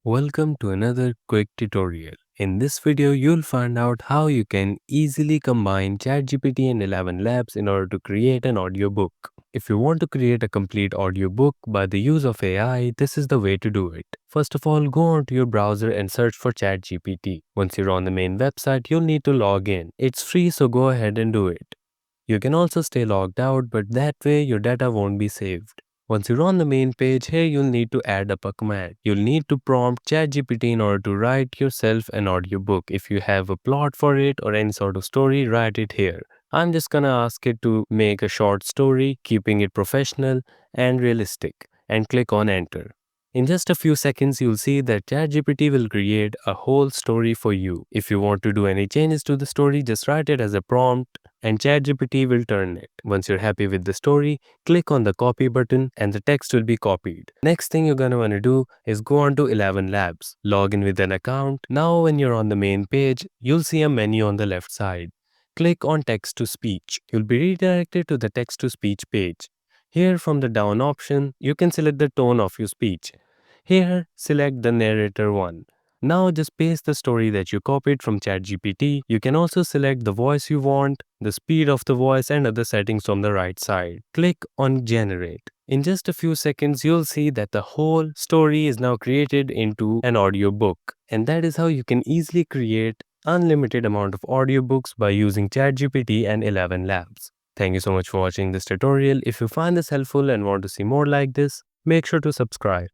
Welcome to another quick tutorial. In this video, you'll find out how you can easily combine ChatGPT and ElevenLabs in order to create an audiobook. If you want to create a complete audiobook by the use of AI, this is the way to do it. First of all, go onto your browser and search for ChatGPT. Once you're on the main website, you'll need to log in. It's free, so go ahead and do it. You can also stay logged out, but that way your data won't be saved. Once you're on the main page, here you'll need to add up a command. You'll need to prompt ChatGPT in order to write yourself an audiobook. If you have a plot for it or any sort of story, write it here. I'm just gonna ask it to make a short story, keeping it professional and realistic, and click on enter. In just a few seconds, you'll see that ChatGPT will create a whole story for you. If you want to do any changes to the story, just write it as a prompt and ChatGPT will turn it. Once you're happy with the story, click on the copy button and the text will be copied. Next thing you're gonna wanna do is go on to ElevenLabs, log in with an account. Now when you're on the main page, you'll see a menu on the left side. Click on text to speech. You'll be redirected to the text to speech page. Here from the down option, you can select the tone of your speech. Here, select the narrator one. Now just paste the story that you copied from ChatGPT. You can also select the voice you want, the speed of the voice and other settings from the right side. Click on generate. In just a few seconds, you'll see that the whole story is now created into an audiobook. And that is how you can easily create unlimited amount of audiobooks by using ChatGPT and ElevenLabs. Thank you so much for watching this tutorial. If you find this helpful and want to see more like this, make sure to subscribe.